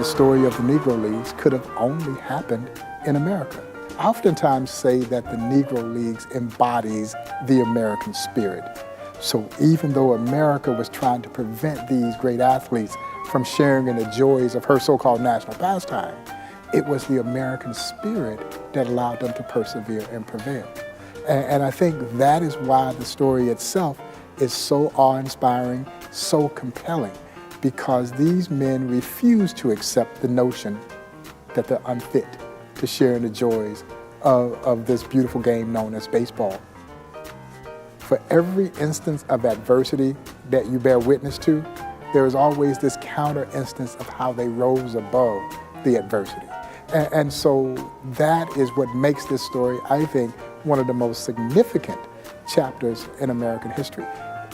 the story of the Negro Leagues could have only happened in America. I oftentimes say that the Negro Leagues embodies the American spirit. So even though America was trying to prevent these great athletes from sharing in the joys of her so-called national pastime, it was the American spirit that allowed them to persevere and prevail. And I think that is why the story itself is so awe-inspiring, so compelling, because these men refuse to accept the notion that they're unfit to share in the joys of this beautiful game known as baseball. For every instance of adversity that you bear witness to, there is always this counter instance of how they rose above the adversity. And so that is what makes this story, I think, one of the most significant chapters in American history.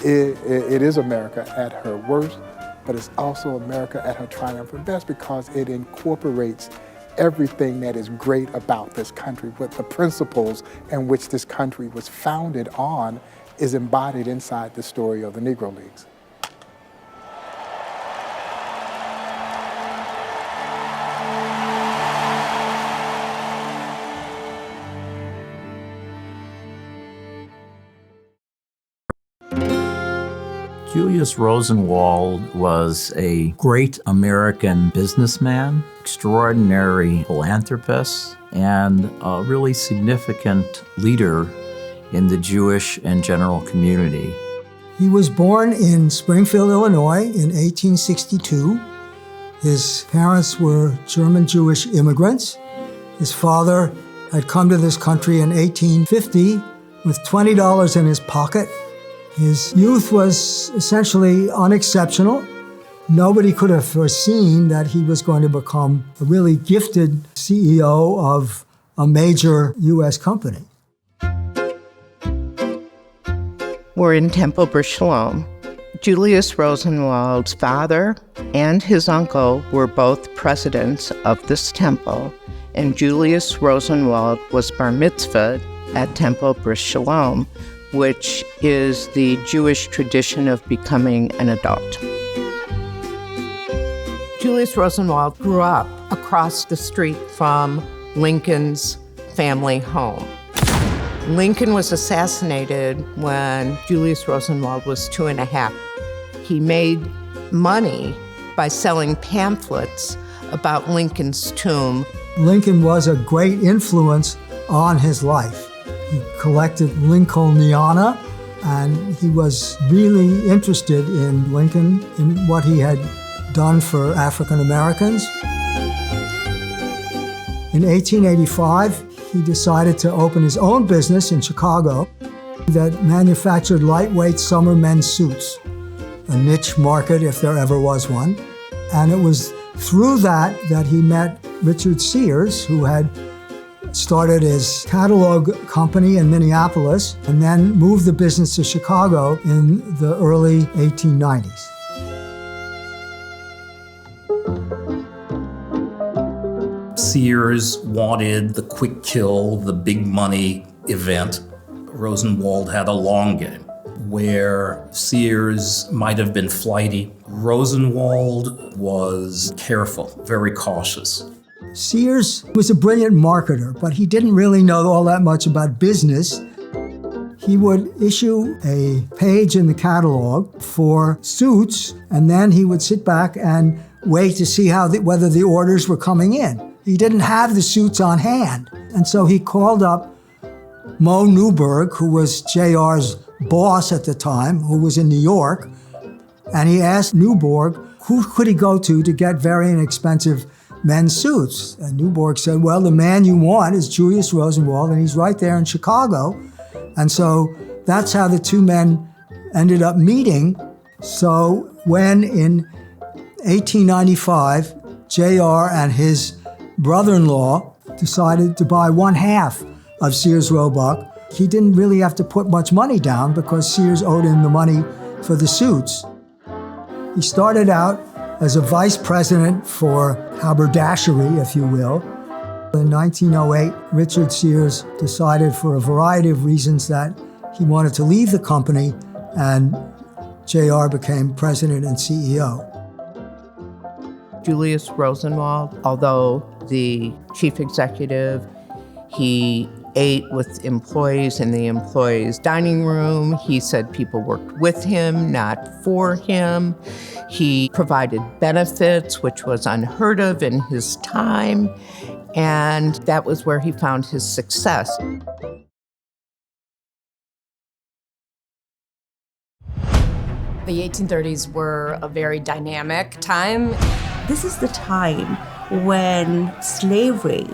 It is America at her worst, but it's also America at her triumphant best because it incorporates everything that is great about this country, what the principles in which this country was founded on is embodied inside the story of the Negro Leagues. Julius Rosenwald was a great American businessman, extraordinary philanthropist, and a really significant leader in the Jewish and general community. He was born in Springfield, Illinois in 1862. His parents were German Jewish immigrants. His father had come to this country in 1850 with $20 in his pocket. His youth was essentially unexceptional. Nobody could have foreseen that he was going to become a really gifted CEO of a major U.S. company. We're in Temple Bris Shalom. Julius Rosenwald's father and his uncle were both presidents of this temple, and Julius Rosenwald was bar mitzvahed at Temple Bris Shalom, which is the Jewish tradition of becoming an adult. Julius Rosenwald grew up across the street from Lincoln's family home. Lincoln was assassinated when Julius Rosenwald was 2.5. He made money by selling pamphlets about Lincoln's tomb. Lincoln was a great influence on his life. He collected Lincolniana, and he was really interested in Lincoln, in what he had done for African Americans. In 1885, he decided to open his own business in Chicago that manufactured lightweight summer men's suits, a niche market if there ever was one. And it was through that he met Richard Sears, who had started his catalog company in Minneapolis and then moved the business to Chicago in the early 1890s. Sears wanted the quick kill, the big money event. Rosenwald had a long game where Sears might have been flighty. Rosenwald was careful, very cautious. Sears was a brilliant marketer, but he didn't really know all that much about business. He would issue a page in the catalog for suits, and then he would sit back and wait to see whether the orders were coming in. He didn't have the suits on hand, and so he called up Mo Newberg, who was JR's boss at the time, who was in New York, and he asked Newberg who could he go to get very inexpensive men's suits. And Newberg said, well, the man you want is Julius Rosenwald, and he's right there in Chicago. And so that's how the two men ended up meeting. So when in 1895, JR and his brother-in-law decided to buy 1/2 of Sears Roebuck, he didn't really have to put much money down because Sears owed him the money for the suits. He started out as a vice president for haberdashery, if you will. In 1908, Richard Sears decided for a variety of reasons that he wanted to leave the company, and JR became president and CEO. Julius Rosenwald, although the chief executive, he ate with employees in the employees' dining room. He said people worked with him, not for him. He provided benefits, which was unheard of in his time, and that was where he found his success. The 1830s were a very dynamic time. This is the time when slavery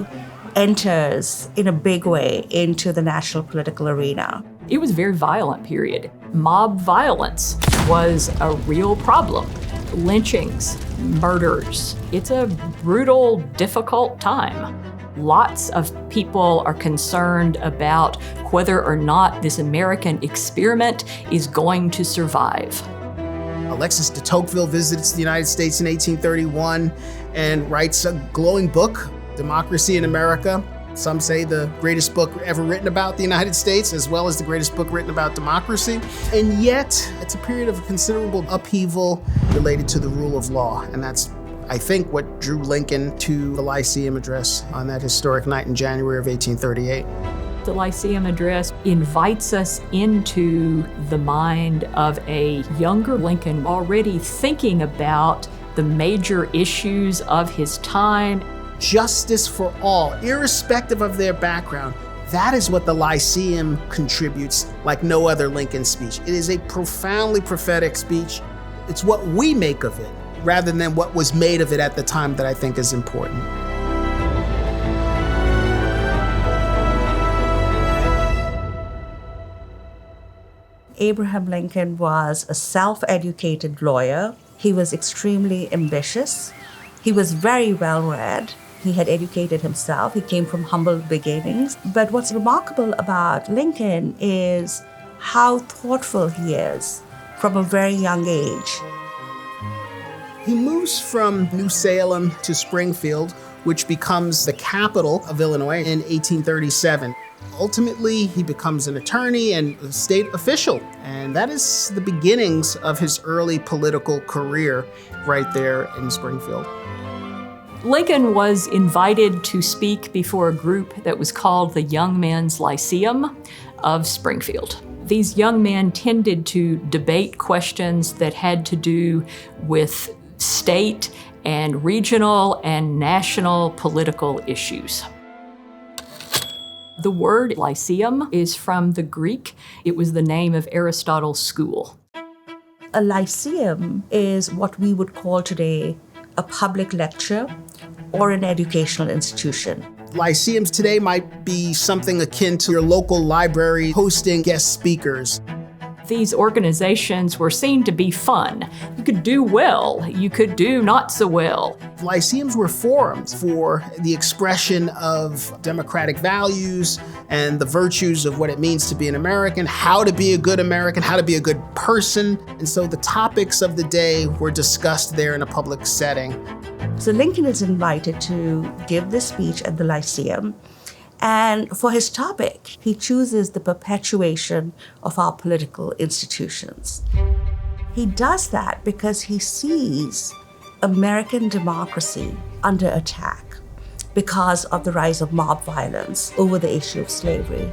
enters in a big way into the national political arena. It was a very violent period. Mob violence was a real problem. Lynchings, murders. It's a brutal, difficult time. Lots of people are concerned about whether or not this American experiment is going to survive. Alexis de Tocqueville visits the United States in 1831 and writes a glowing book, Democracy in America. Some say the greatest book ever written about the United States, as well as the greatest book written about democracy. And yet, it's a period of considerable upheaval related to the rule of law. And that's, I think, what drew Lincoln to the Lyceum address on that historic night in January of 1838. The Lyceum address invites us into the mind of a younger Lincoln already thinking about the major issues of his time. Justice for all, irrespective of their background. That is what the Lyceum contributes like no other Lincoln speech. It is a profoundly prophetic speech. It's what we make of it rather than what was made of it at the time that I think is important. Abraham Lincoln was a self-educated lawyer. He was extremely ambitious. He was very well-read. He had educated himself. He came from humble beginnings. But what's remarkable about Lincoln is how thoughtful he is from a very young age. He moves from New Salem to Springfield, which becomes the capital of Illinois in 1837. Ultimately, he becomes an attorney and a state official, and that is the beginnings of his early political career right there in Springfield. Lincoln was invited to speak before a group that was called the Young Men's Lyceum of Springfield. These young men tended to debate questions that had to do with state and regional and national political issues. The word Lyceum is from the Greek. It was the name of Aristotle's school. A lyceum is what we would call today a public lecture or an educational institution. Lyceums today might be something akin to your local library hosting guest speakers. These organizations were seen to be fun. You could do well, you could do not so well. Lyceums were forums for the expression of democratic values and the virtues of what it means to be an American, how to be a good American, how to be a good person. And so the topics of the day were discussed there in a public setting. So Lincoln is invited to give this speech at the Lyceum. And for his topic, he chooses the perpetuation of our political institutions. He does that because he sees American democracy under attack because of the rise of mob violence over the issue of slavery.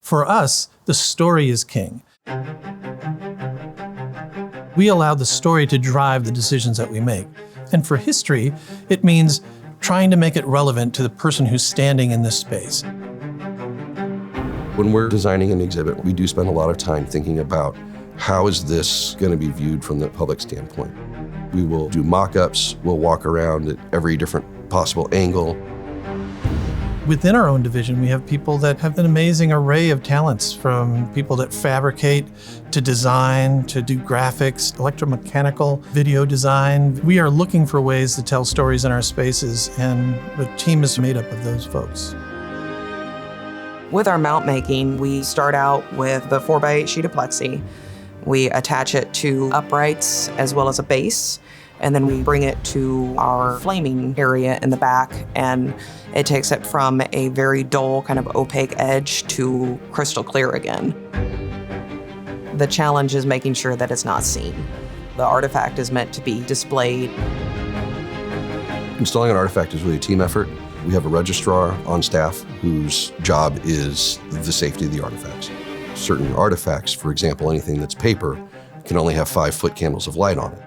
For us, the story is king. We allow the story to drive the decisions that we make. And for history, it means trying to make it relevant to the person who's standing in this space. When we're designing an exhibit, we do spend a lot of time thinking about how is this going to be viewed from the public standpoint. We will do mock-ups, we'll walk around at every different possible angle. Within our own division, we have people that have an amazing array of talents, from people that fabricate to design, to do graphics, electromechanical, video design. We are looking for ways to tell stories in our spaces, and the team is made up of those folks. With our mount making, we start out with the 4x8 sheet of plexi. We attach it to uprights as well as a base, and then we bring it to our flaming area in the back, and it takes it from a very dull kind of opaque edge to crystal clear again. The challenge is making sure that it's not seen. The artifact is meant to be displayed. Installing an artifact is really a team effort. We have a registrar on staff whose job is the safety of the artifacts. Certain artifacts, for example, anything that's paper, can only have 5-foot candles of light on it.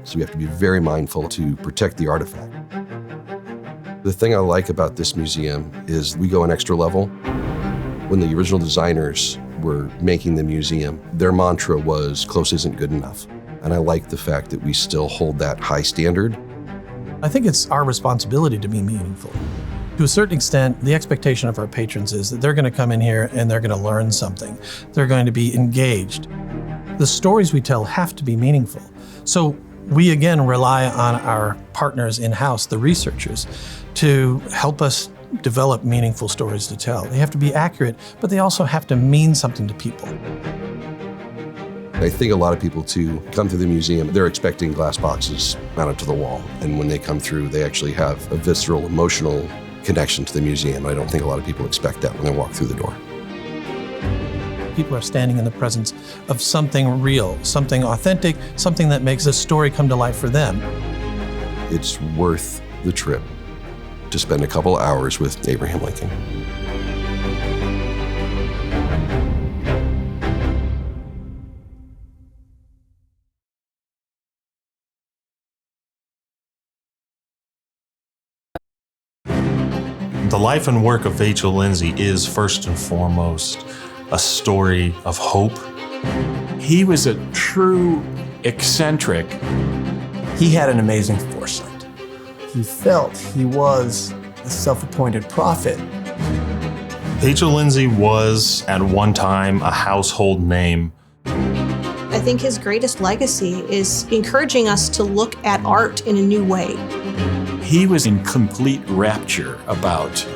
So we have to be very mindful to protect the artifact. The thing I like about this museum is we go an extra level. When the original designers were making the museum, their mantra was close isn't good enough. And I like the fact that we still hold that high standard. I think it's our responsibility to be meaningful. To a certain extent, the expectation of our patrons is that they're going to come in here and they're going to learn something. They're going to be engaged. The stories we tell have to be meaningful. So we again rely on our partners in-house, the researchers, to help us develop meaningful stories to tell. They have to be accurate, but they also have to mean something to people. I think a lot of people to come to the museum, they're expecting glass boxes mounted to the wall. And when they come through, they actually have a visceral, emotional connection to the museum. I don't think a lot of people expect that when they walk through the door. People are standing in the presence of something real, something authentic, something that makes a story come to life for them. It's worth the trip to spend a couple hours with Abraham Lincoln. The life and work of Vachel Lindsay is first and foremost a story of hope. He was a true eccentric. He had an amazing foresight. He felt he was a self-appointed prophet. Vachel Lindsay was, at one time, a household name. I think his greatest legacy is encouraging us to look at art in a new way. He was in complete rapture about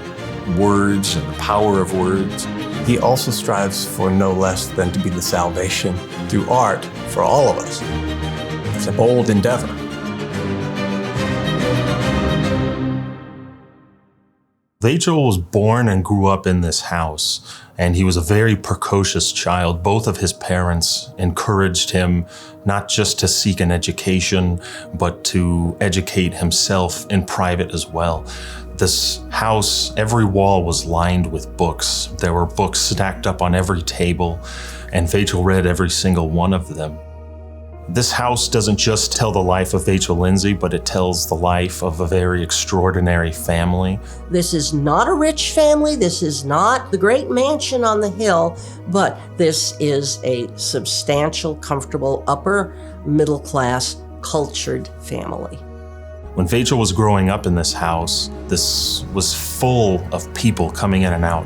words and the power of words. He also strives for no less than to be the salvation through art for all of us. It's a bold endeavor. Vachel was born and grew up in this house, and he was a very precocious child. Both of his parents encouraged him not just to seek an education, but to educate himself in private as well. This house, every wall was lined with books. There were books stacked up on every table, and Vachel read every single one of them. This house doesn't just tell the life of Vachel Lindsay, but it tells the life of a very extraordinary family. This is not a rich family. This is not the great mansion on the hill, but this is a substantial, comfortable, upper middle class, cultured family. When Vachel was growing up in this house, this was full of people coming in and out.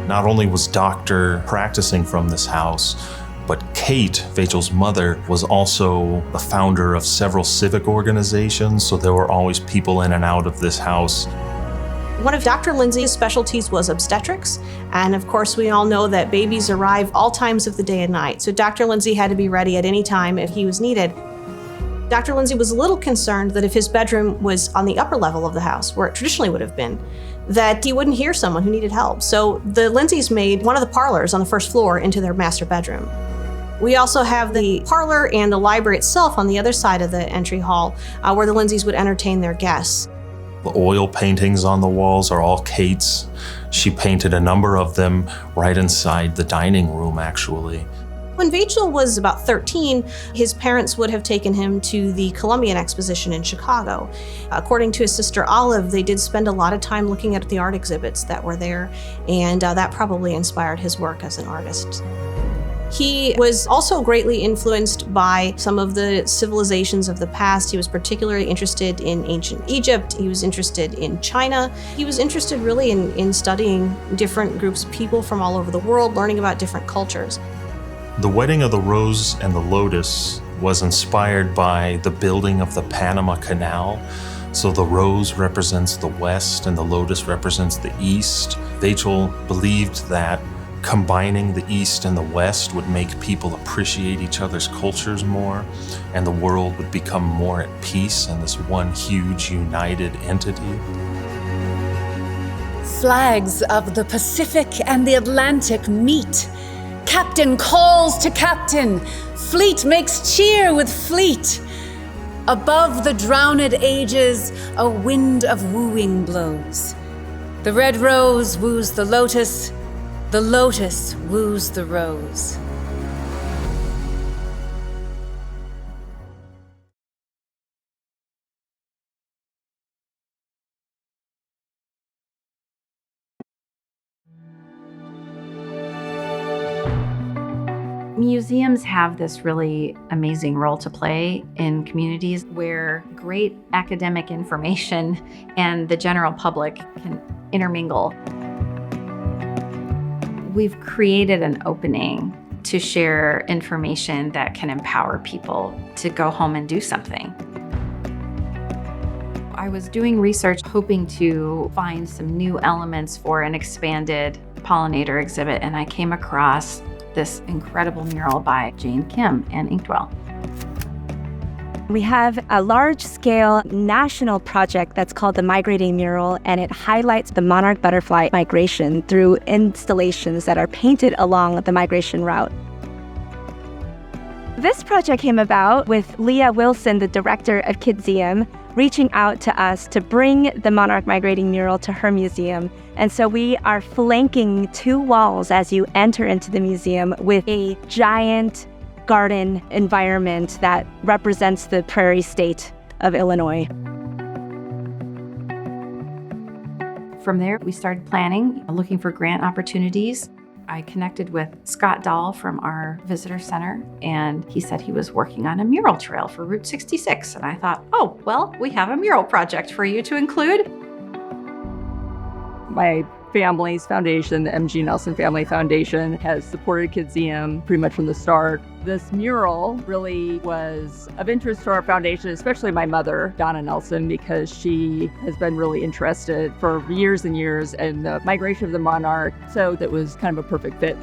Not only was Doctor practicing from this house, but Kate, Vachel's mother, was also the founder of several civic organizations, so there were always people in and out of this house. One of Dr. Lindsay's specialties was obstetrics, and of course we all know that babies arrive all times of the day and night, so Dr. Lindsay had to be ready at any time if he was needed. Dr. Lindsay was a little concerned that if his bedroom was on the upper level of the house, where it traditionally would have been, that he wouldn't hear someone who needed help. So the Lindsays made one of the parlors on the first floor into their master bedroom. We also have the parlor and the library itself on the other side of the entry hall, where the Lindsays would entertain their guests. The oil paintings on the walls are all Kate's. She painted a number of them right inside the dining room, actually. When Vachel was about 13, his parents would have taken him to the Columbian Exposition in Chicago. According to his sister Olive, they did spend a lot of time looking at the art exhibits that were there, and that probably inspired his work as an artist. He was also greatly influenced by some of the civilizations of the past. He was particularly interested in ancient Egypt. He was interested in China. He was interested really in studying different groups of people from all over the world, learning about different cultures. The Wedding of the Rose and the Lotus was inspired by the building of the Panama Canal. So the rose represents the west and the lotus represents the east. Vachel believed that combining the East and the West would make people appreciate each other's cultures more, and the world would become more at peace in this one huge united entity. Flags of the Pacific and the Atlantic meet Captain calls to captain. Fleet makes cheer with fleet. Above the drowned ages, a wind of wooing blows. The red rose woos the lotus woos the rose. Museums have this really amazing role to play in communities where great academic information and the general public can intermingle. We've created an opening to share information that can empower people to go home and do something. I was doing research hoping to find some new elements for an expanded pollinator exhibit, and I came across this incredible mural by Jane Kim and Inkwell. We have a large-scale national project that's called the Migrating Mural, and it highlights the monarch butterfly migration through installations that are painted along the migration route. This project came about with Leah Wilson, the director of Kidzeum, reaching out to us to bring the monarch migrating mural to her museum. And so we are flanking 2 walls as you enter into the museum with a giant garden environment that represents the prairie state of Illinois. From there, we started planning, looking for grant opportunities. I connected with Scott Dahl from our visitor center, and he said he was working on a mural trail for Route 66. And I thought, oh, well, we have a mural project for you to include. My family's foundation, the MG Nelson Family Foundation, has supported Kidzeum pretty much from the start. This mural really was of interest to our foundation, especially my mother, Donna Nelson, because she has been really interested for years and years in the migration of the monarch, so that was kind of a perfect fit.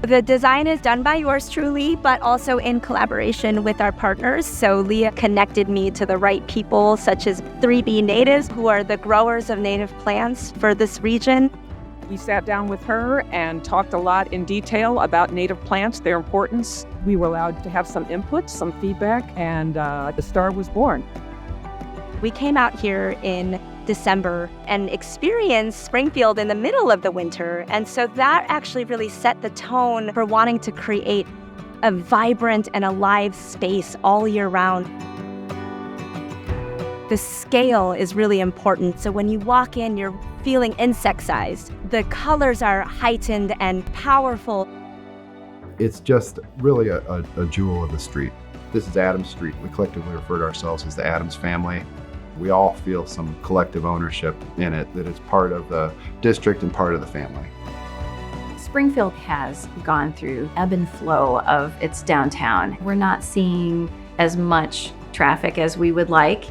The design is done by yours truly, but also in collaboration with our partners. So Leah connected me to the right people, such as 3B Natives, who are the growers of native plants for this region. We sat down with her and talked a lot in detail about native plants, their importance. We were allowed to have some input, some feedback, and the star was born. We came out here in December and experienced Springfield in the middle of the winter. And so that actually really set the tone for wanting to create a vibrant and alive space all year round. The scale is really important. So when you walk in, you're feeling insect-sized. The colors are heightened and powerful. It's just really a jewel of the street. This is Adams Street. We collectively refer to ourselves as the Adams family. We all feel some collective ownership in it, that it's part of the district and part of the family. Springfield has gone through ebb and flow of its downtown. We're not seeing as much traffic as we would like.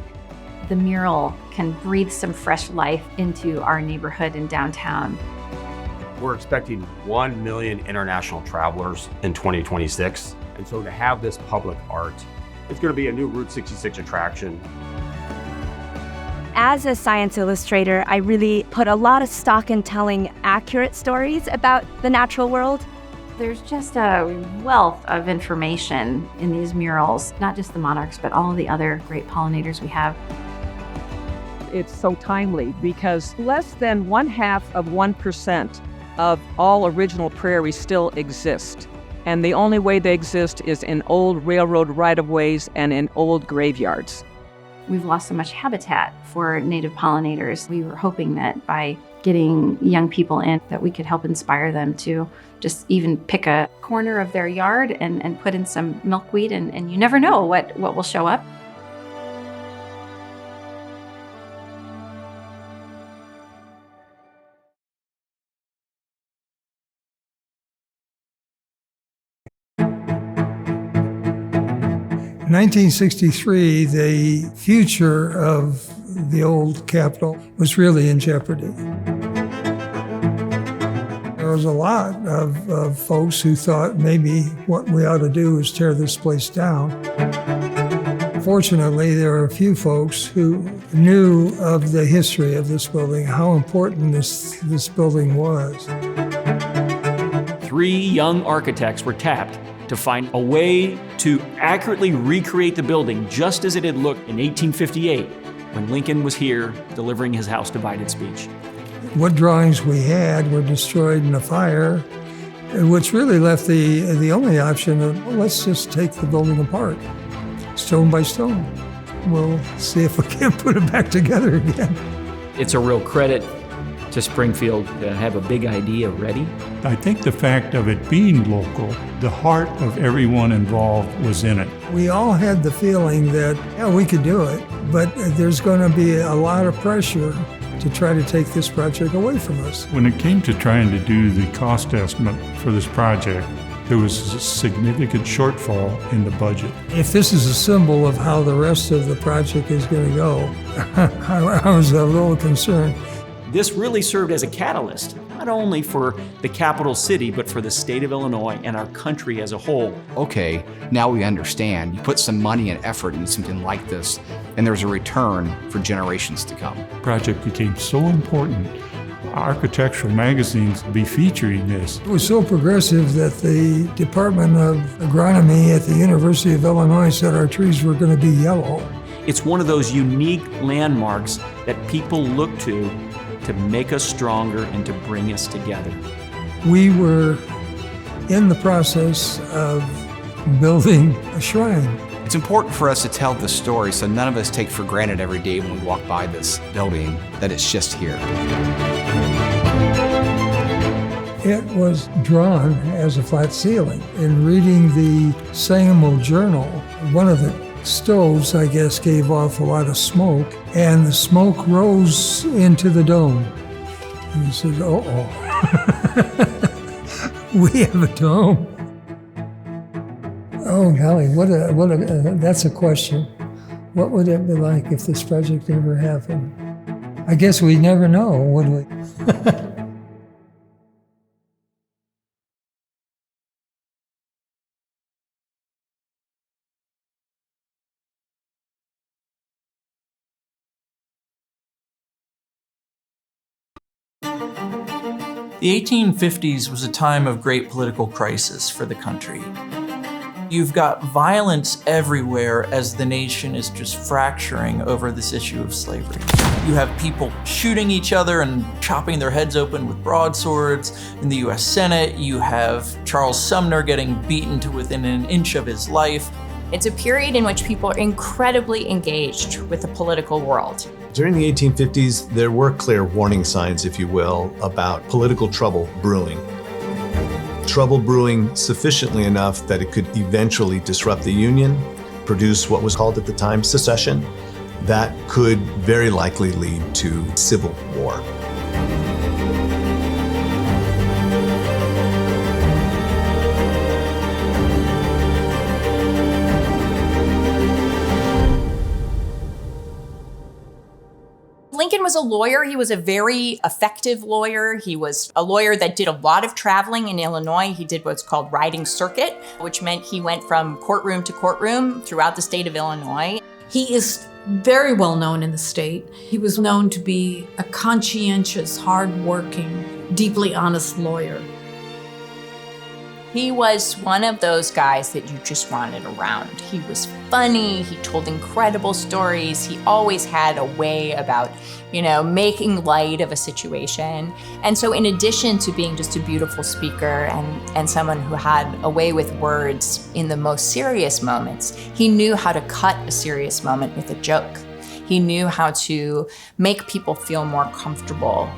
The mural can breathe some fresh life into our neighborhood and downtown. We're expecting 1 million international travelers in 2026. And so to have this public art, it's going to be a new Route 66 attraction. As a science illustrator, I really put a lot of stock in telling accurate stories about the natural world. There's just a wealth of information in these murals, not just the monarchs, but all of the other great pollinators we have. It's so timely because less than 0.5% of all original prairies still exist. And the only way they exist is in old railroad right-of-ways and in old graveyards. We've lost so much habitat for native pollinators. We were hoping that by getting young people in, that we could help inspire them to just even pick a corner of their yard and put in some milkweed, and you never know what will show up. In 1963, the future of the old Capitol was really in jeopardy. There was a lot of folks who thought maybe what we ought to do is tear this place down. Fortunately, there were a few folks who knew of the history of this building, how important this building was. 3 young architects were tapped to find a way to accurately recreate the building just as it had looked in 1858 when Lincoln was here delivering his House Divided speech. What drawings we had were destroyed in a fire, which really left the only option of, well, let's just take the building apart, stone by stone. We'll see if we can put it back together again. It's a real credit to Springfield to have a big idea ready. I think the fact of it being local, the heart of everyone involved was in it. We all had the feeling that, yeah, we could do it, but there's going to be a lot of pressure to try to take this project away from us. When it came to trying to do the cost estimate for this project, there was a significant shortfall in the budget. If this is a symbol of how the rest of the project is going to go, I was a little concerned. This really served as a catalyst, not only for the capital city, but for the state of Illinois and our country as a whole. Okay, now we understand. You put some money and effort into something like this, and there's a return for generations to come. The project became so important. Architectural magazines would be featuring this. It was so progressive that the Department of Agronomy at the University of Illinois said our trees were going to be yellow. It's one of those unique landmarks that people look to make us stronger and to bring us together. We were in the process of building a shrine. It's important for us to tell the story so none of us take for granted every day when we walk by this building that it's just here. It was drawn as a flat ceiling. In reading the Sangamon Journal, one of the stoves, I guess, gave off a lot of smoke, and the smoke rose into the dome. And he said, uh-oh, we have a dome. Oh, golly, that's a question. What would it be like if this project ever happened? I guess we'd never know, would we? The 1850s was a time of great political crisis for the country. You've got violence everywhere as the nation is just fracturing over this issue of slavery. You have people shooting each other and chopping their heads open with broadswords. In the US Senate, you have Charles Sumner getting beaten to within an inch of his life. It's a period in which people are incredibly engaged with the political world. During the 1850s, there were clear warning signs, if you will, about political trouble brewing. Trouble brewing sufficiently enough that it could eventually disrupt the Union, produce what was called at the time secession, that could very likely lead to civil war. Lincoln was a lawyer. He was a very effective lawyer. He was a lawyer that did a lot of traveling in Illinois. He did what's called riding circuit, which meant he went from courtroom to courtroom throughout the state of Illinois. He is very well known in the state. He was known to be a conscientious, hardworking, deeply honest lawyer. He was one of those guys that you just wanted around. He was funny, he told incredible stories, he always had a way about, making light of a situation. And so in addition to being just a beautiful speaker and someone who had a way with words in the most serious moments, he knew how to cut a serious moment with a joke. He knew how to make people feel more comfortable.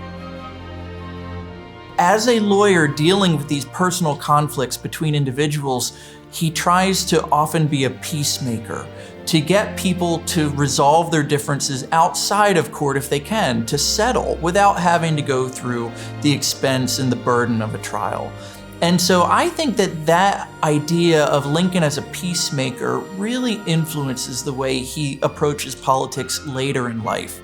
As a lawyer dealing with these personal conflicts between individuals, he tries to often be a peacemaker, to get people to resolve their differences outside of court if they can, to settle without having to go through the expense and the burden of a trial. And so I think that idea of Lincoln as a peacemaker really influences the way he approaches politics later in life.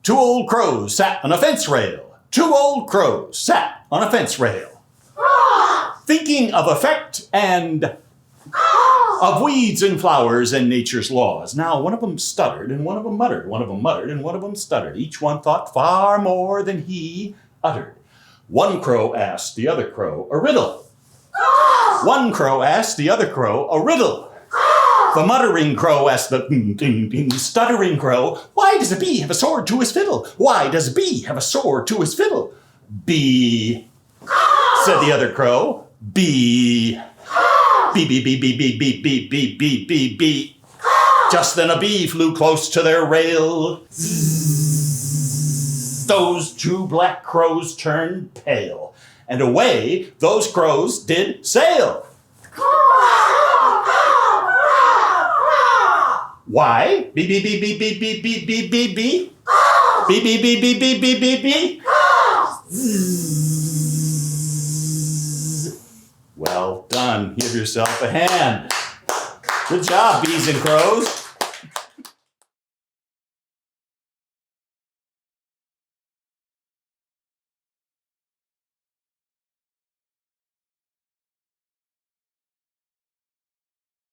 Two old crows sat on a fence rail. Two old crows sat on a fence rail. Thinking of effect and of weeds and flowers and nature's laws. Now one of them stuttered and one of them muttered, one of them muttered and one of them stuttered. Each one thought far more than he uttered. One crow asked the other crow a riddle. One crow asked the other crow a riddle. The muttering crow asked the stuttering crow, why does a bee have a sword to his fiddle? Why does a bee have a sword to his fiddle? Bee, said the other crow. Bee. Bee, bee, bee, bee, bee, bee, bee, bee, bee, bee, bee. Just then a bee flew close to their rail. Zzz. Those two black crows turned pale, and away those crows did sail. Why? Bee, bee, bee, bee, bee, bee, bee, bee, bee, bee. Bee, bee, bee, bee, bee, bee, bee, bee. Well done. Give yourself a hand. Good job, bees and crows.